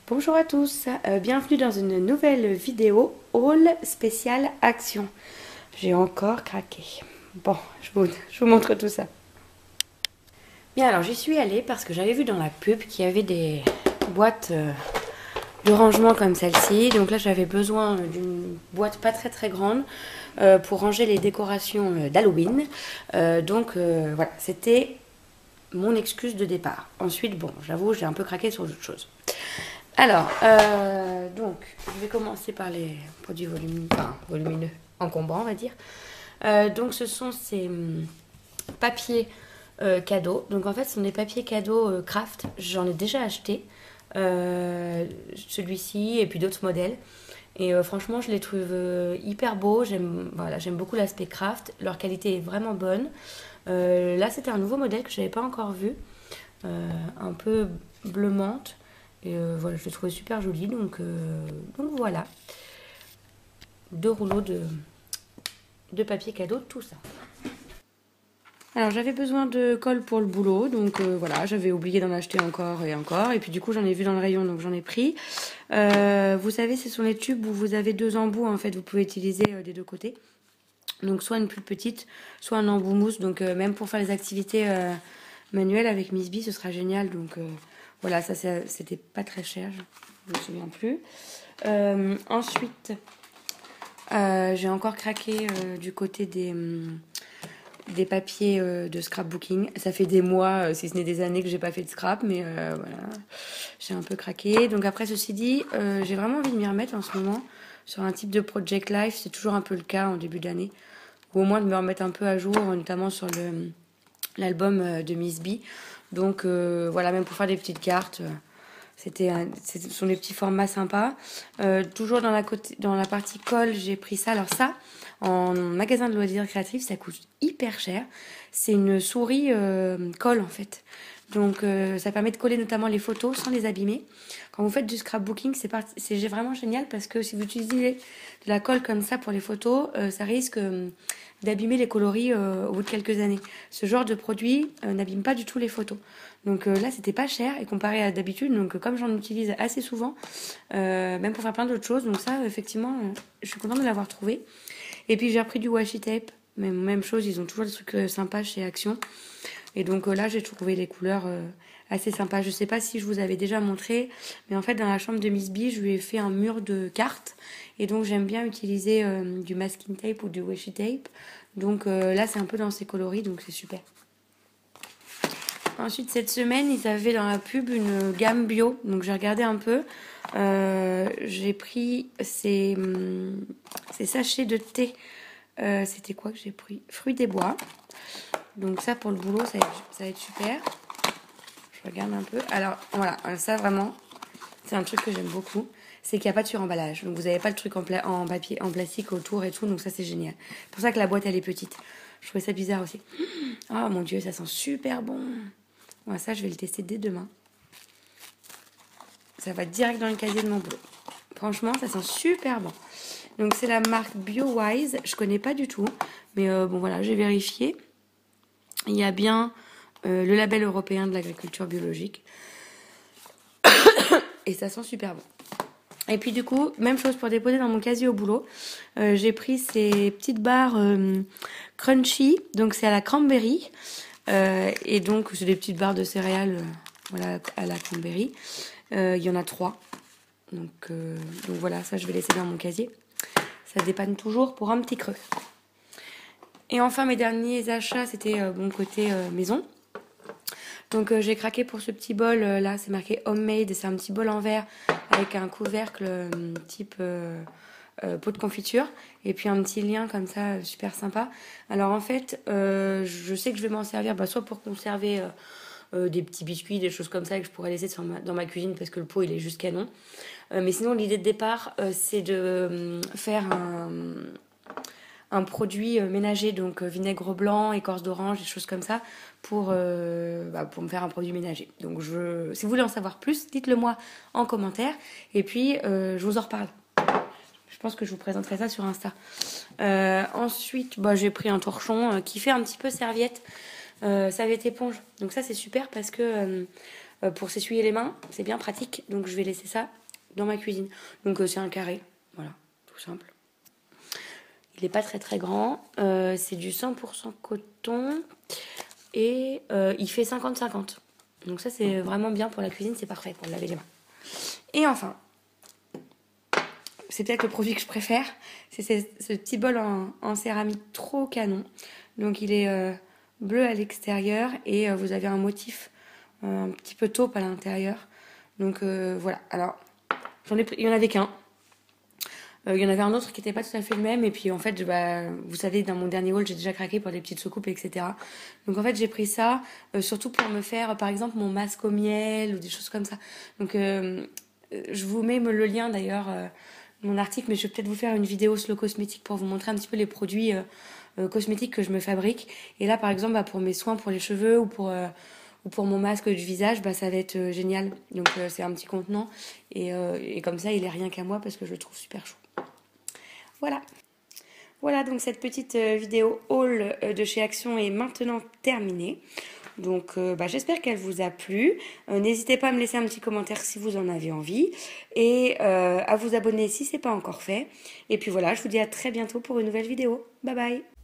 Bonjour à tous, bienvenue dans une nouvelle vidéo haul spécial action. J'ai encore craqué. Bon, je vous montre tout ça. Bien alors j'y suis allée parce que j'avais vu dans la pub qu'il y avait des boîtes de rangement comme celle-ci. Donc là j'avais besoin d'une boîte pas très grande pour ranger les décorations d'Halloween. Voilà, c'était mon excuse de départ. Ensuite, bon, j'avoue, j'ai un peu craqué sur d'autres choses. Alors, donc, je vais commencer par les produits volumineux, encombrants, on va dire. Donc, ce sont ces papiers cadeaux. Donc, en fait, ce sont des papiers cadeaux craft. J'en ai déjà acheté. Celui-ci et puis d'autres modèles. Et franchement, je les trouve hyper beaux. J'aime beaucoup l'aspect craft. Leur qualité est vraiment bonne. Là, c'était un nouveau modèle que je n'avais pas encore vu. Un peu bleu menthe. Et voilà, je l'ai trouvé super joli. Donc voilà. 2 rouleaux de papier cadeau, tout ça. Alors j'avais besoin de colle pour le boulot, donc voilà, j'avais oublié d'en acheter encore et encore, et puis du coup j'en ai vu dans le rayon, donc j'en ai pris. Vous savez, ce sont les tubes où vous avez 2 embouts, en fait, vous pouvez utiliser des 2 côtés. Donc soit une plus petite, soit un embout mousse, donc même pour faire les activités manuelles avec Miss B, ce sera génial. Donc voilà, ça c'était pas très cher, je me souviens plus. Ensuite, j'ai encore craqué du côté des papiers de scrapbooking. Ça fait des mois, si ce n'est des années, que j'ai pas fait de scrap, mais voilà, j'ai un peu craqué. Donc après, ceci dit, j'ai vraiment envie de m'y remettre en ce moment sur un type de Project Life. C'est toujours un peu le cas en début d'année, ou au moins de me remettre un peu à jour, notamment sur l'album de Miss B. Donc voilà, même pour faire des petites cartes, ce sont des petits formats sympas. Toujours dans la partie colle, j'ai pris ça. Alors ça, en magasin de loisirs créatifs, ça coûte hyper cher. C'est une souris colle, en fait. Donc ça permet de coller notamment les photos sans les abîmer. Quand vous faites du scrapbooking, c'est vraiment génial, parce que si vous utilisez de la colle comme ça pour les photos, ça risque d'abîmer les coloris au bout de quelques années. Ce genre de produit n'abîme pas du tout les photos. Donc là, c'était pas cher, et comparé à d'habitude, donc comme j'en utilise assez souvent, même pour faire plein d'autres choses, donc ça, effectivement, je suis contente de l'avoir trouvé. Et puis j'ai repris du washi tape, même chose, ils ont toujours des trucs sympas chez Action. Et donc là, j'ai trouvé les couleurs assez sympas. Je sais pas si je vous avais déjà montré, mais en fait, dans la chambre de Miss B, je lui ai fait un mur de cartes. Et donc, j'aime bien utiliser du masking tape ou du washi tape. Donc là, c'est un peu dans ces coloris, donc c'est super. Ensuite, cette semaine, ils avaient dans la pub une gamme bio. Donc, j'ai regardé un peu. J'ai pris ces sachets de thé. C'était quoi que j'ai pris? Fruits des bois. Donc ça, pour le boulot, ça va être super. Je regarde un peu. Alors, voilà. Ça, vraiment, c'est un truc que j'aime beaucoup. C'est qu'il n'y a pas de suremballage. Donc, vous n'avez pas le truc en papier, en plastique autour et tout. Donc, ça, c'est génial. C'est pour ça que la boîte, elle est petite. Je trouvais ça bizarre aussi. Oh, mon Dieu, ça sent super bon. Ouais, ça, je vais le tester dès demain. Ça va direct dans le casier de mon boulot. Franchement, ça sent super bon. Donc, c'est la marque BioWise. Je connais pas du tout. Mais bon, voilà, j'ai vérifié. Il y a bien le label européen de l'agriculture biologique. Et ça sent super bon. Et puis, du coup, même chose pour déposer dans mon casier au boulot. J'ai pris ces petites barres crunchy. Donc, c'est à la cranberry. Et donc, c'est des petites barres de céréales voilà, à la cranberry. Il y en a 3. Donc voilà, ça, je vais laisser dans mon casier. Ça dépanne toujours pour un petit creux. Et enfin, mes derniers achats, c'était mon côté maison. Donc j'ai craqué pour ce petit bol. Là, c'est marqué Homemade. C'est un petit bol en verre avec un couvercle type pot de confiture. Et puis un petit lien comme ça, super sympa. Alors en fait, je sais que je vais m'en servir soit pour conserver des petits biscuits, des choses comme ça que je pourrais laisser dans ma cuisine parce que le pot, il est juste canon. Mais sinon, l'idée de départ, c'est de faire un produit ménager, donc vinaigre blanc, écorce d'orange, des choses comme ça, pour me faire un produit ménager. Donc si vous voulez en savoir plus, dites-le moi en commentaire, et puis je vous en reparle. Je pense que je vous présenterai ça sur Insta. Ensuite, j'ai pris un torchon qui fait un petit peu serviette éponge. Donc ça, c'est super parce que pour s'essuyer les mains, c'est bien pratique. Donc je vais laisser ça dans ma cuisine. Donc c'est un carré, voilà, tout simple. Il n'est pas très très grand, c'est du 100% coton et il fait 50-50. Donc ça c'est vraiment bien pour la cuisine, c'est parfait pour laver les mains. Et enfin, c'est peut-être le produit que je préfère, c'est ce petit bol en céramique trop canon. Donc il est bleu à l'extérieur et vous avez un motif un petit peu taupe à l'intérieur. Donc voilà, alors il y en avait qu'un. Il y en avait un autre qui n'était pas tout à fait le même. Et puis en fait, vous savez, dans mon dernier haul, j'ai déjà craqué pour des petites soucoupes, etc. Donc en fait, j'ai pris ça surtout pour me faire, par exemple, mon masque au miel ou des choses comme ça. Donc je vous mets le lien d'ailleurs, mon article, mais je vais peut-être vous faire une vidéo Slow Cosmétique pour vous montrer un petit peu les produits cosmétiques que je me fabrique. Et là, par exemple, pour mes soins pour les cheveux ou pour mon masque du visage, ça va être génial. Donc c'est un petit contenant. Et comme ça, il est rien qu'à moi parce que je le trouve super chou. Voilà. Voilà, donc cette petite vidéo haul de chez Action est maintenant terminée. Donc j'espère qu'elle vous a plu. N'hésitez pas à me laisser un petit commentaire si vous en avez envie. Et à vous abonner si ce n'est pas encore fait. Et puis voilà, je vous dis à très bientôt pour une nouvelle vidéo. Bye bye.